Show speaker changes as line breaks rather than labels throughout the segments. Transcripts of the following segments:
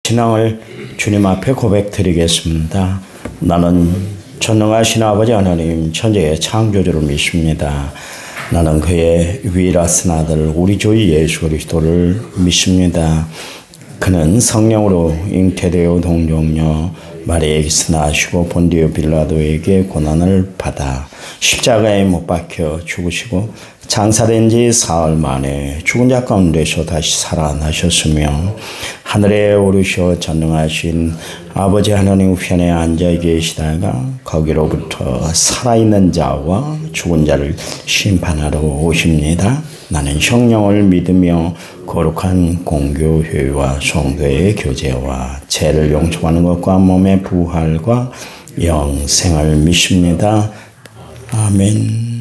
신앙을 주님 앞에 고백드리겠습니다. 나는 전능하신 아버지 하나님 천지의 창조주를 믿습니다. 나는 그의 유일하신 아들 우리 주 예수 그리스도를 믿습니다. 그는 성령으로 잉태되어 동정녀 마리아에게서 나시고 본디오 빌라도에게 고난을 받아 십자가에 못 박혀 죽으시고 장사된 지 사흘 만에 죽은 자 가운데서 다시 살아나셨으며 하늘에 오르셔 전능하신 아버지 하나님 우편에 앉아 계시다가 거기로부터 살아있는 자와 죽은 자를 심판하러 오십니다. 나는 성령을 믿으며 거룩한 공교회와 성도의 교제와 죄를 용서하는 것과 몸의 부활과 영생을 믿습니다. 아멘.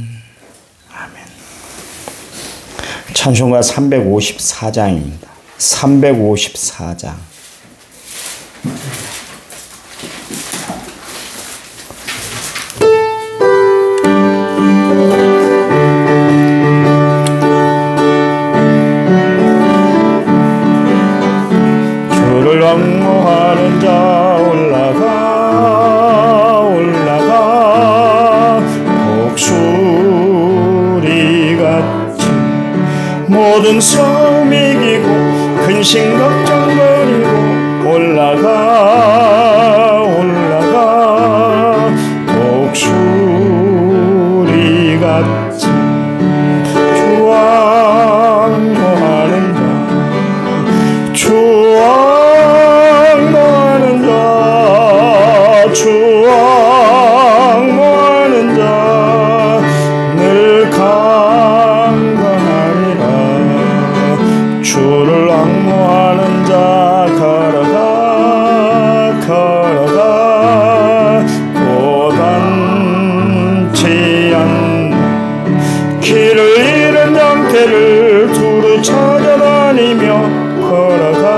찬송가 354장입니다. 354장. 주를 옹호하는 자 올라가 독수리 같이 모든 싸움 이기고 근심 걱정 버리고 올라가 독수리 같이 주 옹호하는 자 늘 강건하리라. 주를 옹호하는 자 걸어가 고단치 않는 길을 잃은 형태를 두루 찾아다니며 걸어가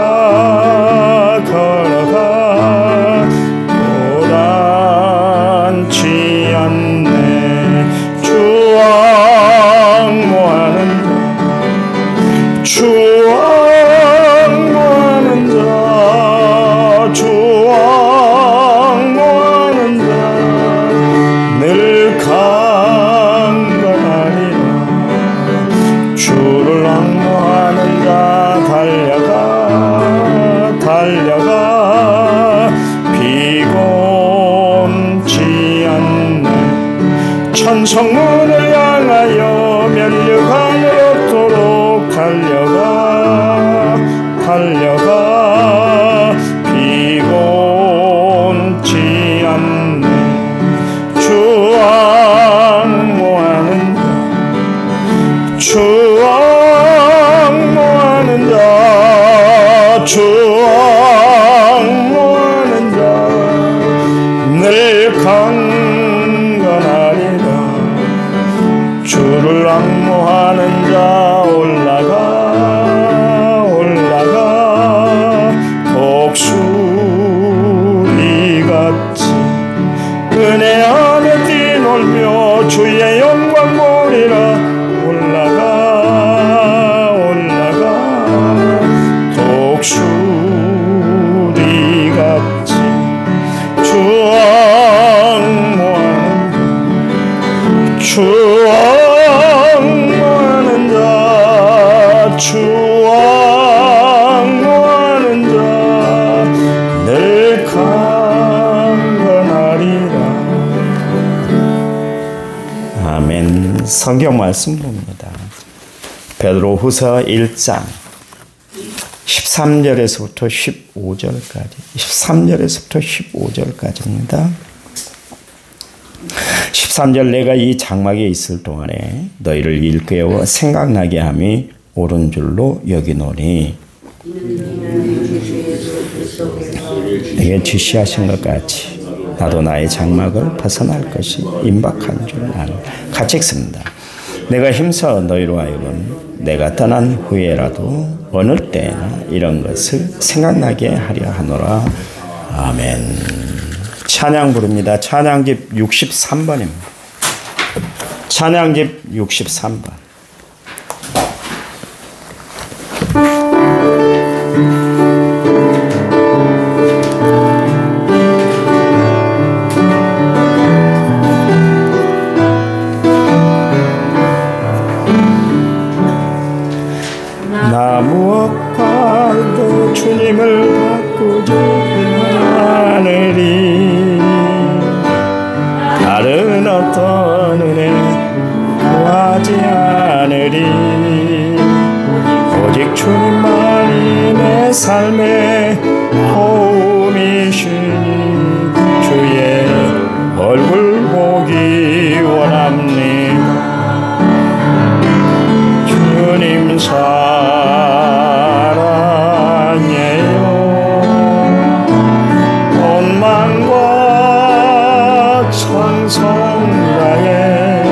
고단치 않네. 주 옹호하는 자 늘 강건하리라. 주를 옹호하는 자 달려가 비곤치 않네. 천성문을 향하여 면류관을 얻도록 달려가 비곤치 않네. 주 옹호하는 자 늘 강건하리라. 주를 옹호하는 자 올라가 독수리 같이 은혜 안에 뛰놀며 주의 영광 보리라. 올라가 독수리 같이 주 옹호하는 자 늘 강건하리라. 아멘. 성경 말씀 봅니다. 베드로후서 1장 13절에서부터 15절까지입니다. 13절 내가 이 장막에 있을 동안에 너희를 일깨워 생각나게 함이 옳은 줄로 여기노니 내게 지시하신 것 같이 나도 나의 장막을 벗어날 것이 임박한 줄 나는 같이 읽습니다. 내가 힘써 너희로 하여금 내가 떠난 후에라도 어느 때나 이런 것을 생각나게 하려 하노라. 아멘. 찬양 부릅니다. 찬양집 63번입니다. 찬양집 63번. 바꾸지 않으리. 다른 어떤 은혜 구하지 않으리. 오직 주님만이 내 삶의 도움이시니 주의 얼굴 보기 원합니다. 주님 사랑해요. 온 만과 찬송 다해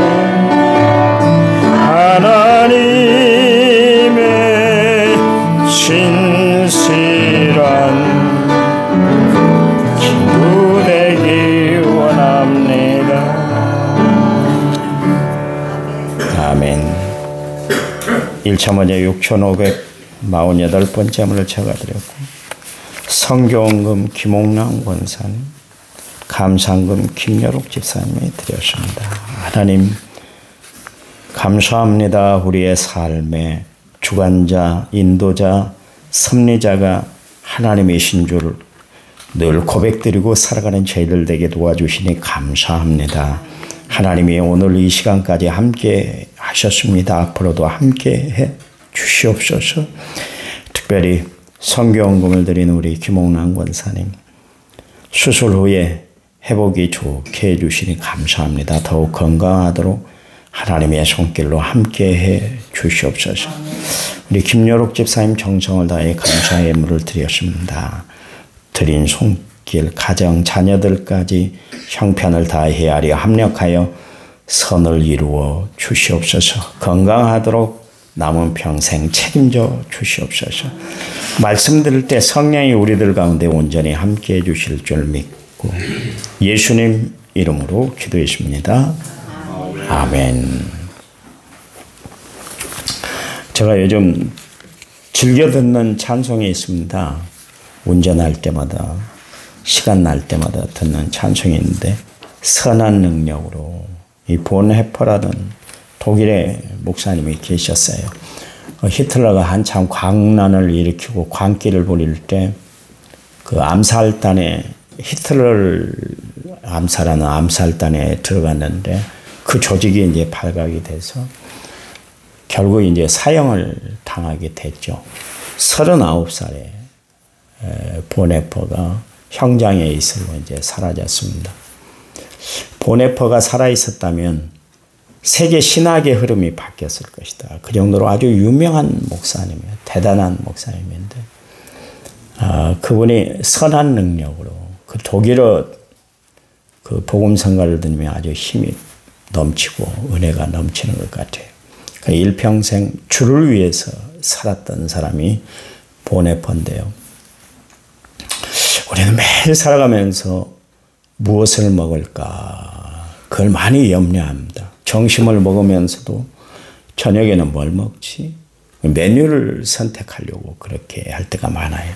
하나님의 신실한 친구 되기 원합니다. 아멘. 1차원제 6,548번째 문을 제가드렸고, 성교원금 김옥남 권사님, 감상금 김여록 집사님이 드렸습니다. 하나님 감사합니다. 우리의 삶의 주관자, 인도자, 섭리자가 하나님이신 줄 늘 고백드리고 살아가는 저희들 되게 도와주시니 감사합니다. 하나님이 오늘 이 시간까지 함께 하셨습니다. 앞으로도 함께 해 주시옵소서. 특별히 성교원금을 드리는 우리 김옥남 권사님, 수술 후에 회복이 좋게 해주시니 감사합니다. 더욱 건강하도록 하나님의 손길로 함께 해 주시옵소서. 우리 김여록 집사님 정성을 다해 감사의 예물을 드렸습니다. 드린 손길, 가정, 자녀들까지 형편을 다해 헤아려 합력하여 선을 이루어 주시옵소서. 건강하도록 남은 평생 책임져 주시옵소서. 말씀 들을 때 성령이 우리들 가운데 온전히 함께해 주실 줄 믿고 예수님 이름으로 기도했습니다. 아멘. 제가 요즘 즐겨 듣는 찬송이 있습니다. 운전할 때마다, 시간 날 때마다 듣는 찬송이 있는데, 선한 능력으로, 이 본헤퍼라는 독일의 목사님이 계셨어요. 히틀러가 한참 광란을 일으키고 광기를 부릴 때 그 암살단에, 히틀러를 암살하는 암살단에 들어갔는데 그 조직이 이제 발각이 돼서 결국 이제 사형을 당하게 됐죠. 39살에 본헤퍼가 형장에 있으면 이제 사라졌습니다. 본헤퍼가 살아있었다면 세계 신학의 흐름이 바뀌었을 것이다. 그 정도로 아주 유명한 목사님이에요. 대단한 목사님인데, 그분이 선한 능력으로 그 독일어 그 복음 선가를 들으면 아주 힘이 넘치고 은혜가 넘치는 것 같아요. 그 일평생 주를 위해서 살았던 사람이 본헤퍼인데요. 우리는 매일 살아가면서 무엇을 먹을까? 그걸 많이 염려합니다. 점심을 먹으면서도 저녁에는 뭘 먹지? 메뉴를 선택하려고 그렇게 할 때가 많아요.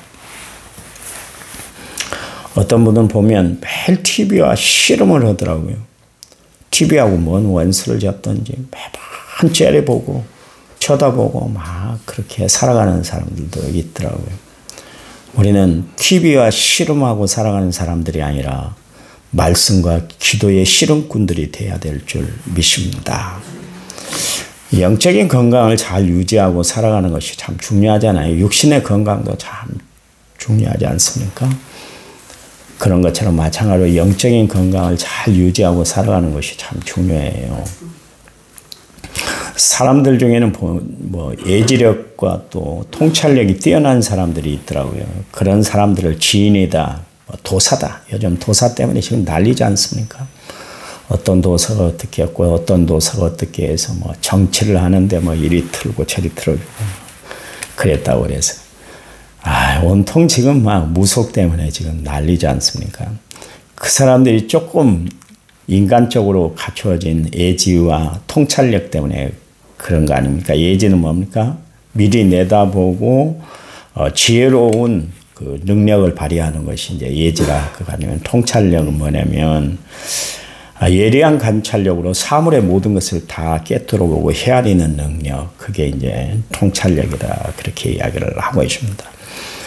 어떤 분은 보면 매일 TV와 씨름을 하더라고요. TV하고 뭔 원수를 잡든지 매번 째려보고 쳐다보고 막 그렇게 살아가는 사람들도 있더라고요. 우리는 TV와 씨름하고 살아가는 사람들이 아니라 말씀과 기도의 씨름꾼들이 되어야 될 줄 믿습니다. 영적인 건강을 잘 유지하고 살아가는 것이 참 중요하잖아요. 육신의 건강도 참 중요하지 않습니까? 그런 것처럼 마찬가지로 영적인 건강을 잘 유지하고 살아가는 것이 참 중요해요. 사람들 중에는 뭐 예지력과 또 통찰력이 뛰어난 사람들이 있더라고요. 그런 사람들을 지인이다, 도사다. 요즘 도사 때문에 지금 난리지 않습니까? 어떤 도사가 어떻게 했고 어떤 도사가 어떻게 해서 뭐 정치를 하는데 뭐 이리 틀고 저리 틀어주고 그랬다고 그래서 온통 지금 막 무속 때문에 지금 난리지 않습니까? 그 사람들이 조금 인간적으로 갖추어진 예지와 통찰력 때문에 그런 거 아닙니까? 예지는 뭡니까? 미리 내다보고 지혜로운 그 능력을 발휘하는 것이 이제 예지라 그거 아니면 통찰력은 뭐냐면 예리한 관찰력으로 사물의 모든 것을 다 꿰뚫어 보고 헤아리는 능력, 그게 이제 통찰력이다 그렇게 이야기를 하고 있습니다.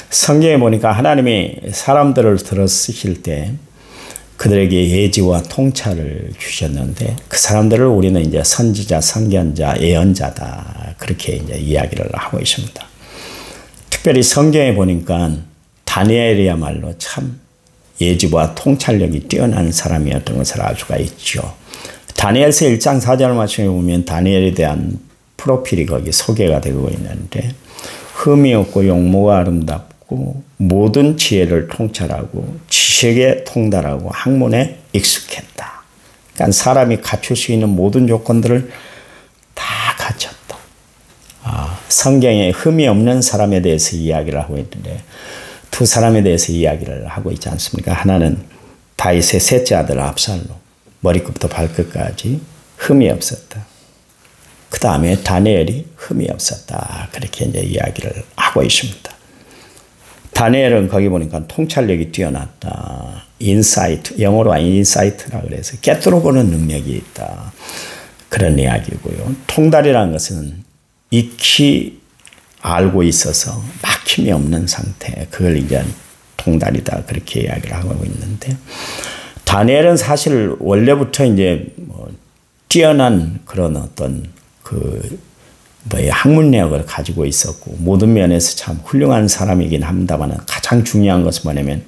성경에 보니까 하나님이 사람들을 들어 쓰실 때 그들에게 예지와 통찰을 주셨는데 그 사람들을 우리는 이제 선지자, 선견자, 예언자다 그렇게 이제 이야기를 하고 있습니다. 특별히 성경에 보니까 다니엘이야말로 참 예지와 통찰력이 뛰어난 사람이었던 것을 알 수가 있죠. 다니엘서 1장 4절 말씀에 보면 다니엘에 대한 프로필이 거기 소개가 되고 있는데 흠이 없고 용모가 아름답고 모든 지혜를 통찰하고 지식에 통달하고 학문에 익숙했다. 그러니까 사람이 갖출 수 있는 모든 조건들을 다 갖췄다. 성경에 흠이 없는 사람에 대해서 이야기를 하고 있는데 두 사람에 대해서 이야기를 하고 있지 않습니까? 하나는 다윗의 셋째 아들 압살롬, 머리끝부터 발끝까지 흠이 없었다. 그 다음에 다니엘이 흠이 없었다. 그렇게 이제 이야기를 하고 있습니다. 다니엘은 거기 보니까 통찰력이 뛰어났다. 인사이트, 영어로 인사이트라 그래서 꿰뚫어 보는 능력이 있다. 그런 이야기고요. 통달이라는 것은 익히 알고 있어서 막힘이 없는 상태. 그걸 이제 통달이다. 그렇게 이야기를 하고 있는데 다니엘은 사실 원래부터 이제 뛰어난 그런 어떤 학문력을 가지고 있었고 모든 면에서 참 훌륭한 사람이긴 합니다만 가장 중요한 것은 뭐냐면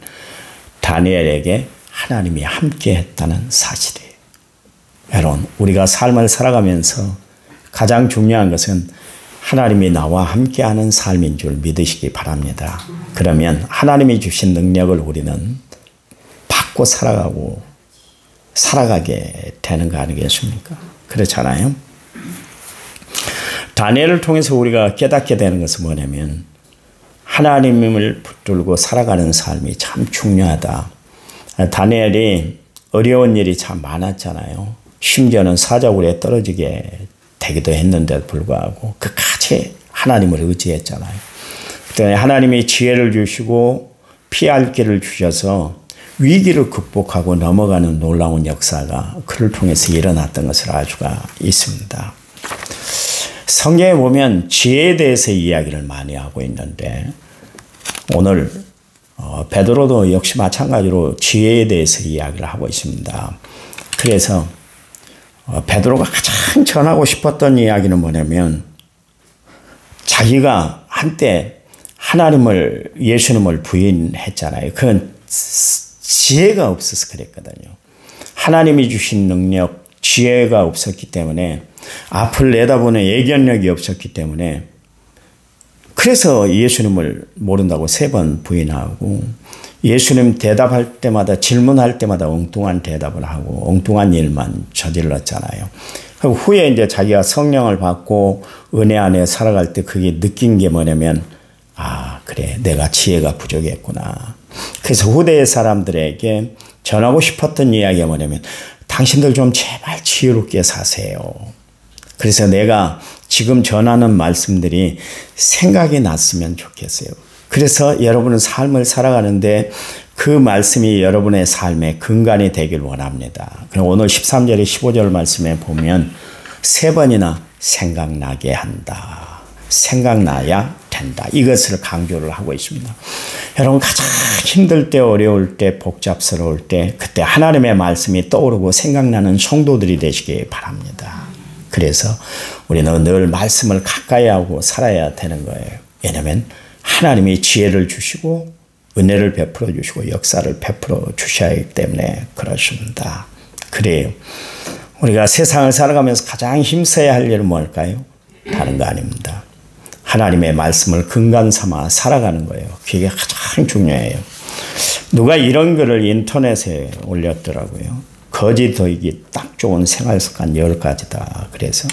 다니엘에게 하나님이 함께 했다는 사실이에요. 여러분 우리가 삶을 살아가면서 가장 중요한 것은 하나님이 나와 함께하는 삶인 줄 믿으시기 바랍니다. 그러면 하나님이 주신 능력을 우리는 받고 살아가게 되는 거 아니겠습니까? 그렇잖아요. 다니엘을 통해서 우리가 깨닫게 되는 것은 뭐냐면 하나님을 붙들고 살아가는 삶이 참 중요하다. 다니엘이 어려운 일이 참 많았잖아요. 심지어는 사자굴에 떨어지게 되기도 했는데도 불구하고 끝까지 하나님을 의지했잖아요. 그때 하나님이 지혜를 주시고 피할 길을 주셔서 위기를 극복하고 넘어가는 놀라운 역사가 그를 통해서 일어났던 것을 알 수가 있습니다. 성경에 보면 지혜에 대해서 이야기를 많이 하고 있는데 오늘 베드로도 역시 마찬가지로 지혜에 대해서 이야기를 하고 있습니다. 그래서 베드로가 가장 전하고 싶었던 이야기는 뭐냐면 자기가 한때 예수님을 부인했잖아요. 그건 지혜가 없어서 그랬거든요. 하나님이 주신 능력, 지혜가 없었기 때문에 앞을 내다보는 예견력이 없었기 때문에 그래서 예수님을 모른다고 3번 부인하고 예수님 대답할 때마다 질문할 때마다 엉뚱한 대답을 하고 엉뚱한 일만 저질렀잖아요. 후에 이제 자기가 성령을 받고 은혜 안에 살아갈 때 그게 느낀 게 뭐냐면 그래 내가 지혜가 부족했구나. 그래서 후대의 사람들에게 전하고 싶었던 이야기가 뭐냐면 당신들 좀 제발 지혜롭게 사세요. 그래서 내가 지금 전하는 말씀들이 생각이 났으면 좋겠어요. 그래서 여러분은 삶을 살아가는데 그 말씀이 여러분의 삶의 근간이 되길 원합니다. 그럼 오늘 13절에 15절 말씀에 보면 3번이나 생각나게 한다. 생각나야 된다. 이것을 강조를 하고 있습니다. 여러분 가장 힘들 때, 어려울 때, 복잡스러울 때 그때 하나님의 말씀이 떠오르고 생각나는 성도들이 되시기 바랍니다. 그래서 우리는 늘 말씀을 가까이 하고 살아야 되는 거예요. 왜냐하면 하나님이 지혜를 주시고 은혜를 베풀어 주시고 역사를 베풀어 주셔야 하기 때문에 그렇습니다. 그래요. 우리가 세상을 살아가면서 가장 힘써야 할 일은 뭘까요? 다른 거 아닙니다. 하나님의 말씀을 근간 삼아 살아가는 거예요. 그게 가장 중요해요. 누가 이런 글을 인터넷에 올렸더라고요. 거지 더이기 딱 좋은 생활습관 10가지다. 그래서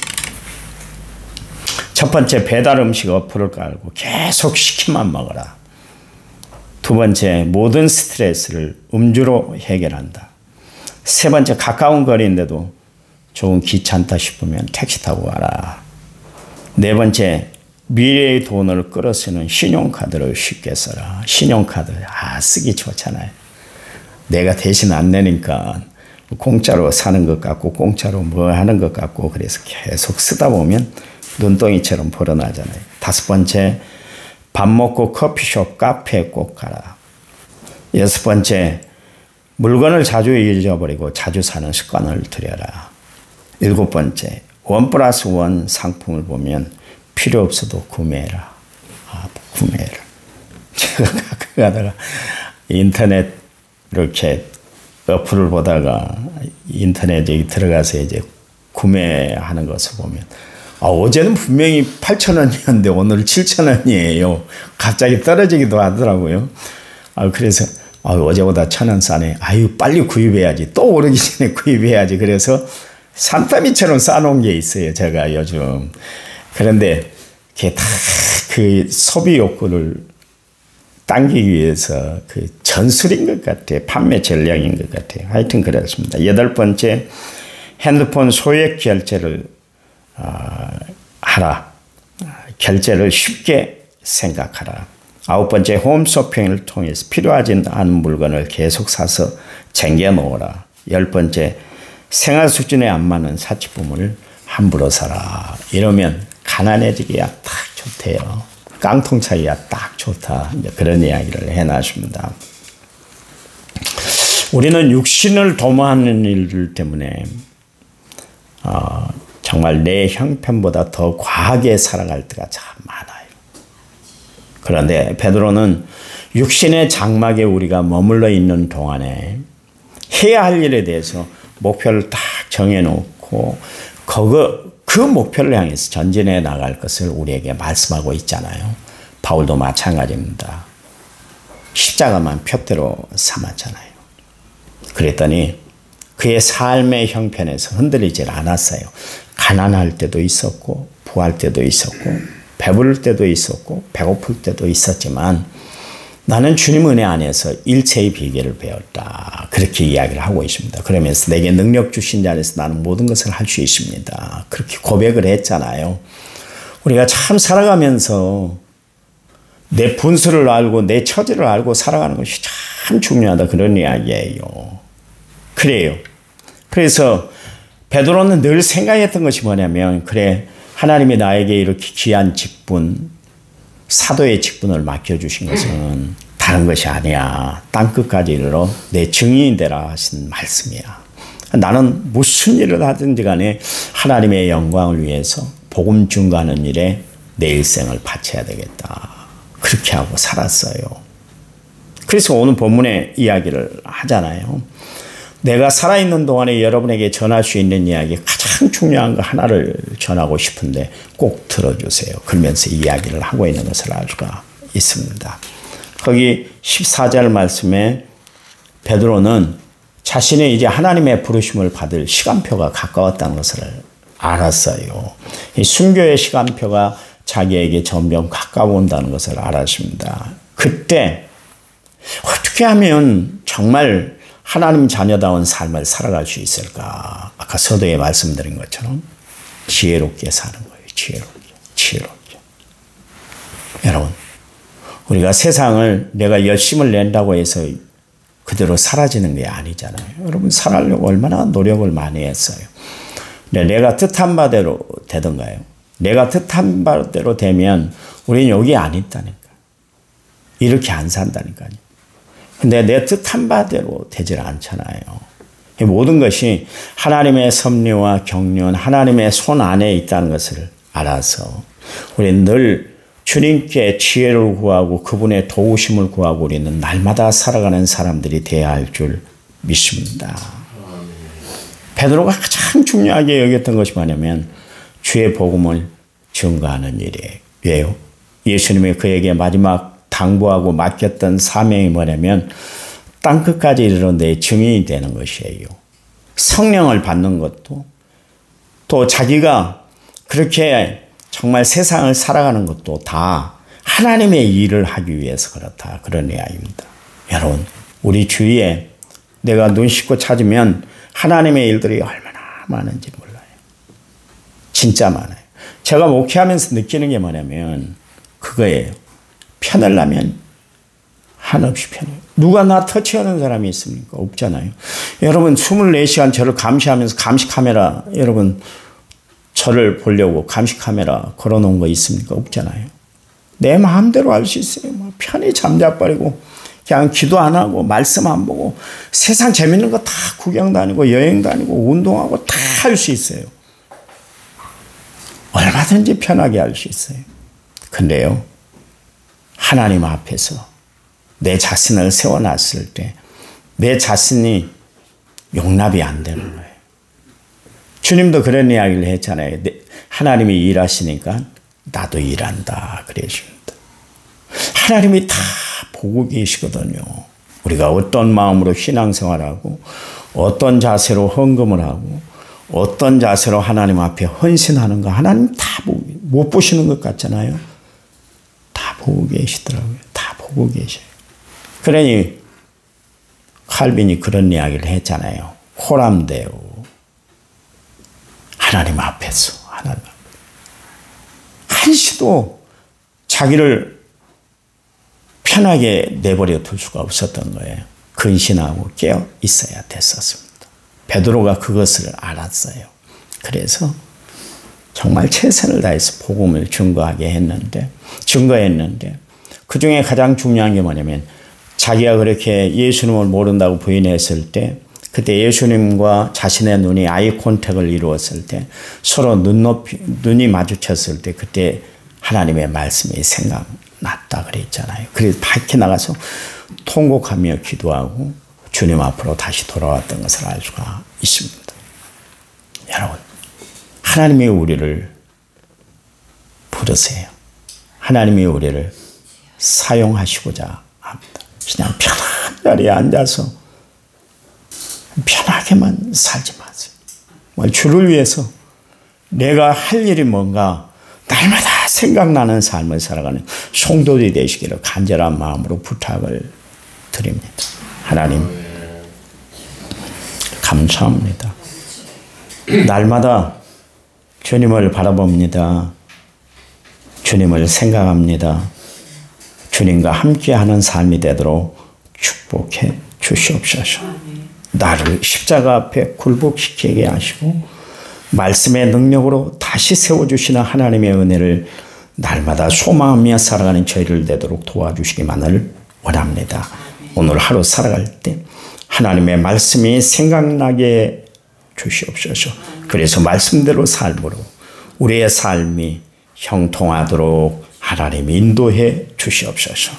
첫 번째 배달 음식 어플을 깔고 계속 시키만 먹어라. 두 번째 모든 스트레스를 음주로 해결한다. 세 번째 가까운 거리인데도 조금 귀찮다 싶으면 택시 타고 가라. 네 번째 미래의 돈을 끌어쓰는 신용카드를 쉽게 써라. 신용카드 쓰기 좋잖아요. 내가 대신 안 내니까 공짜로 사는 것 같고 공짜로 뭐 하는 것 같고 그래서 계속 쓰다 보면 눈덩이처럼 벌어나잖아요. 다섯 번째 밥 먹고 커피숍, 카페에 꼭 가라. 6번째, 물건을 자주 잊어버리고 자주 사는 습관을 들여라. 7번째, 1+1 상품을 보면 필요 없어도 구매해라. 구매해라. 제가 가끔 가다가 인터넷 이렇게 어플을 보다가 인터넷에 들어가서 이제 구매하는 것을 보면 어제는 분명히 8,000원이었는데 오늘 7,000원이에요. 갑자기 떨어지기도 하더라고요. 그래서 어제보다 1,000원 싸네. 빨리 구입해야지. 또 오르기 전에 구입해야지. 그래서 산더미처럼 싸놓은 게 있어요. 제가 요즘. 그런데 그게 다 그 소비 욕구를 당기기 위해서 그 전술인 것 같아요. 판매 전략인 것 같아요. 하여튼 그렇습니다. 8번째, 핸드폰 소액 결제를 하라. 결제를 쉽게 생각하라. 9번째, 홈쇼핑을 통해서 필요하지 않은 물건을 계속 사서 쟁여 놓으라. 10번째, 생활 수준에 안 맞는 사치품을 함부로 사라. 이러면 가난해지기가 딱 좋대요. 깡통 차기가 딱 좋다. 그런 이야기를 해놨습니다. 우리는 육신을 도모하는 일들 때문에 정말 내 형편보다 더 과하게 살아갈 때가 참 많아요. 그런데 베드로는 육신의 장막에 우리가 머물러 있는 동안에 해야 할 일에 대해서 목표를 딱 정해놓고 그 목표를 향해서 전진해 나갈 것을 우리에게 말씀하고 있잖아요. 바울도 마찬가지입니다. 십자가만 표대로 삼았잖아요. 그랬더니 그의 삶의 형편에서 흔들리질 않았어요. 가난할 때도 있었고 부할 때도 있었고 배부를 때도 있었고 배고플 때도 있었지만 나는 주님 은혜 안에서 일체의 비결을 배웠다. 그렇게 이야기를 하고 있습니다. 그러면서 내게 능력 주신 자 안에서 나는 모든 것을 할 수 있습니다. 그렇게 고백을 했잖아요. 우리가 참 살아가면서 내 분수를 알고 내 처지를 알고 살아가는 것이 참 중요하다. 그런 이야기예요. 그래요. 그래서 베드로는 늘 생각했던 것이 뭐냐면 그래 하나님이 나에게 이렇게 귀한 직분 사도의 직분을 맡겨주신 것은 다른 것이 아니야. 땅끝까지 이르러 내 증인이 되라 하신 말씀이야. 나는 무슨 일을 하든지 간에 하나님의 영광을 위해서 복음 증거하는 일에 내 일생을 바쳐야 되겠다. 그렇게 하고 살았어요. 그래서 오늘 본문의 이야기를 하잖아요. 내가 살아있는 동안에 여러분에게 전할 수 있는 이야기 가장 중요한 거 하나를 전하고 싶은데 꼭 들어주세요. 그러면서 이야기를 하고 있는 것을 알 수가 있습니다. 거기 14절 말씀에 베드로는 자신의 이제 하나님의 부르심을 받을 시간표가 가까웠다는 것을 알았어요. 이 순교의 시간표가 자기에게 점점 가까워온다는 것을 알았습니다. 그때 어떻게 하면 정말 하나님 자녀다운 삶을 살아갈 수 있을까? 아까 서두에 말씀드린 것처럼 지혜롭게 사는 거예요. 지혜롭게. 여러분, 우리가 세상을 내가 열심을 낸다고 해서 그대로 사라지는 게 아니잖아요. 여러분, 살아가려고 얼마나 노력을 많이 했어요. 내가 뜻한 바대로 되던가요? 내가 뜻한 바대로 되면 우리는 여기 안 있다니까. 이렇게 안 산다니까요. 근데 내 뜻한 바대로 되질 않잖아요. 모든 것이 하나님의 섭리와 경륜, 하나님의 손 안에 있다는 것을 알아서 우리는 늘 주님께 지혜를 구하고 그분의 도우심을 구하고 우리는 날마다 살아가는 사람들이 되어야 할 줄 믿습니다. 베드로가 가장 중요하게 여겼던 것이 뭐냐면 주의 복음을 증거하는 일이에요. 왜요? 예수님이 그에게 마지막 당부하고 맡겼던 사명이 뭐냐면 땅끝까지 이르러 내 증인이 되는 것이에요. 성령을 받는 것도 또 자기가 그렇게 정말 세상을 살아가는 것도 다 하나님의 일을 하기 위해서 그렇다. 그런 이야기입니다. 여러분, 우리 주위에 내가 눈 씻고 찾으면 하나님의 일들이 얼마나 많은지 몰라요. 진짜 많아요. 제가 목회하면서 느끼는 게 뭐냐면 그거예요. 편하려면 한없이 편해요. 누가 나 터치하는 사람이 있습니까? 없잖아요. 여러분 24시간 저를 감시하면서 감시 카메라 여러분 저를 보려고 감시 카메라 걸어놓은 거 있습니까? 없잖아요. 내 마음대로 할 수 있어요. 편히 잠자버리고 그냥 기도 안 하고 말씀 안 보고 세상 재밌는 거 다 구경 다니고 여행 다니고 운동하고 다 할 수 있어요. 얼마든지 편하게 할 수 있어요. 근데요, 하나님 앞에서 내 자신을 세워놨을 때 내 자신이 용납이 안 되는 거예요. 주님도 그런 이야기를 했잖아요. 하나님이 일하시니까 나도 일한다 그러십니다. 하나님이 다 보고 계시거든요. 우리가 어떤 마음으로 신앙생활하고 어떤 자세로 헌금을 하고 어떤 자세로 하나님 앞에 헌신하는가 하나님 다 못 보시는 것 같잖아요. 다 보고 계시더라고요. 다 보고 계셔요. 그러니 칼빈이 그런 이야기를 했잖아요. 호람데오. 하나님 앞에서 하나님 앞에 한시도 자기를 편하게 내버려 둘 수가 없었던 거예요. 근신하고 깨어 있어야 됐었습니다. 베드로가 그것을 알았어요. 그래서 정말 최선을 다해서 복음을 증거했는데 그 중에 가장 중요한 게 뭐냐면 자기가 그렇게 예수님을 모른다고 부인했을 때 그때 예수님과 자신의 눈이 아이 콘택을 이루었을 때 서로 눈이 마주쳤을 때 그때 하나님의 말씀이 생각났다 그랬잖아요. 그래서 밖에 나가서 통곡하며 기도하고 주님 앞으로 다시 돌아왔던 것을 알 수가 있습니다. 여러분, 하나님이 우리를 부르세요. 하나님이 우리를 사용하시고자 합니다. 그냥 편한 자리에 앉아서 편하게만 살지 마세요. 주를 위해서 내가 할 일이 뭔가 날마다 생각나는 삶을 살아가는 성도들이 되시기를 간절한 마음으로 부탁을 드립니다. 하나님, 감사합니다. 날마다 주님을 바라봅니다. 주님을 생각합니다. 주님과 함께하는 삶이 되도록 축복해 주시옵소서. 나를 십자가 앞에 굴복시키게 하시고 말씀의 능력으로 다시 세워주시는 하나님의 은혜를 날마다 소망하며 살아가는 저희를 되도록 도와주시기만을 원합니다. 오늘 하루 살아갈 때 하나님의 말씀이 생각나게 주시옵소서. 그래서 말씀대로 삶으로 우리의 삶이 형통하도록 하나님 인도해 주시옵소서.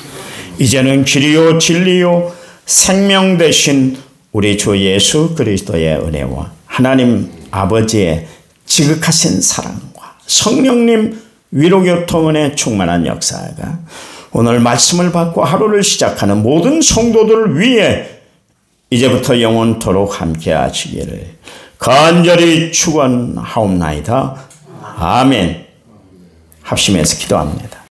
이제는 길이요 진리요 생명 되신 우리 주 예수 그리스도의 은혜와 하나님 아버지의 지극하신 사랑과 성령님 위로교통은혜 충만한 역사가 오늘 말씀을 받고 하루를 시작하는 모든 성도들을 위해 이제부터 영원토록 함께 하시기를 간절히 축원하옵나이다. 아멘. 합심해서 기도합니다.